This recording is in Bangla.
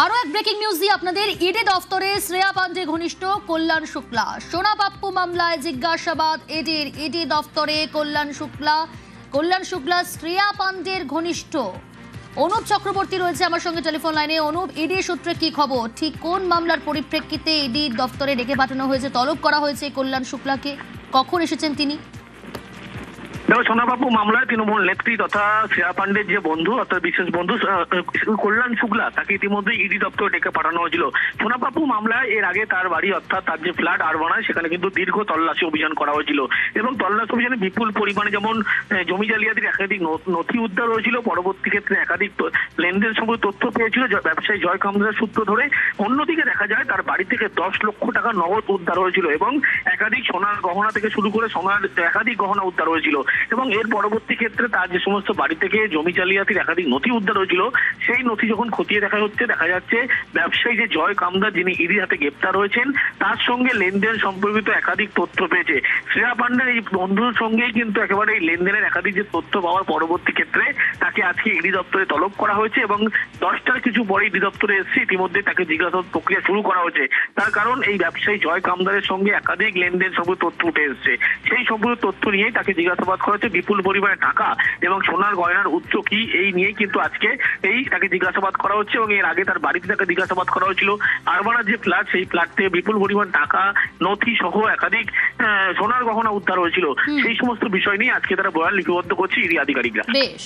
আরো এক ব্রেকিং নিউজ দিয়ে আপনাদের। ইডি দফতরে শ্রেয়া পান্ডে ঘনিষ্ঠ কল্যাণ শুক্লা। সোনা পাপ্পু মামলায় জিজ্ঞাসাবাদ ইডির। ইডি দফতরে কল্যাণ শুক্লা শ্রেয়া পান্ডের ঘনিষ্ঠ। অনুপ চক্রবর্তী রয়েছে আমার সঙ্গে টেলিফোন লাইনে। অনুপ, ইডি সূত্রে কি খবর? ঠিক কোন মামলার পরিপ্রেক্ষিতে ইডি দফতরে ডেকে পাঠানো হয়েছে, তলব করা হয়েছে কল্যাণ শুক্লাকে? কখন এসেছেন তিনি? দেখো, সোনাবাবু মামলায় তৃণমূল নেত্রী তথা শ্রেয়া পান্ডের যে বন্ধু অর্থাৎ বিশেষ বন্ধু কল্যাণ শুক্লা, তাকে ইতিমধ্যে ইডি দপ্তরে ডেকে পাঠানো হয়েছিল। সোনাবাবু মামলায় এর আগে তার বাড়ি অর্থাৎ তার যে ফ্ল্যাট আরবানায়, সেখানে কিন্তু দীর্ঘ তল্লাশি অভিযান করা হয়েছিল এবং তল্লাশি অভিযানে বিপুল পরিমাণে যেমন জমি জালিয়াতির একাধিক নথি উদ্ধার হয়েছিল, পরবর্তী ক্ষেত্রে একাধিক লেনদেন সম্পর্কে তথ্য পেয়েছিল ব্যবসায়ী জয় কামদার সূত্র ধরে। অন্যদিকে দেখা যায় তার বাড়ি থেকে 10 লক্ষ টাকা নগদ উদ্ধার হয়েছিল এবং একাধিক সোনার গহনা থেকে শুরু করে সোনার একাধিক গহনা উদ্ধার হয়েছিল। এবং এর পরবর্তী ক্ষেত্রে তার যে সমস্ত বাড়ি থেকে জমি জালিয়াতির একাধিক নথি উদ্ধার হয়েছিল, সেই নথি যখন খতিয়ে দেখা যাচ্ছে ব্যবসায়ী যে জয় কামদার, যিনি ইডির হাতে গ্রেপ্তার হয়েছেন, তার সঙ্গে লেনদেন সম্পর্কিত একাধিক তথ্য পেয়েছে। শ্রেয়া পান্ডের এই বন্ধুর সঙ্গেই কিন্তু একেবারে এই লেনদেনের একাধিক যে তথ্য পাওয়ার পরবর্তী ক্ষেত্রে তাকে আজকে ইডি দপ্তরে তলব করা হয়েছে এবং 10টার কিছু পরে ইডি দপ্তরে এসেছে। ইতিমধ্যে তাকে জিজ্ঞাসাবাদ প্রক্রিয়া শুরু করা হয়েছে। তার কারণ এই ব্যবসায়ী জয় কামদারের সঙ্গে একাধিক লেনদেন সম্পর্কে তথ্য উঠে এসেছে। সেই সম্পর্কিত তথ্য নিয়েই তাকে জিজ্ঞাসাবাদ করা হচ্ছে। বিপুল পরিমাণে টাকা এবং সোনার গয়নার উৎস কি, এই নিয়েই কিন্তু আজকে তাকে জিজ্ঞাসাবাদ করা হচ্ছে। এবং এর আগে তার বাড়িতে তাকে জিজ্ঞাসাবাদ করা হয়েছিল। আরবানার যে ফ্ল্যাট, সেই ফ্ল্যাট থেকে বিপুল পরিমাণ টাকা, নথি সহ একাধিক সোনার গহনা উদ্ধার হয়েছিল। সেই সমস্ত বিষয় নিয়ে আজকে তারা বয়ান লিপিবদ্ধ করছে ইডি আধিকারিকরা। বেশ।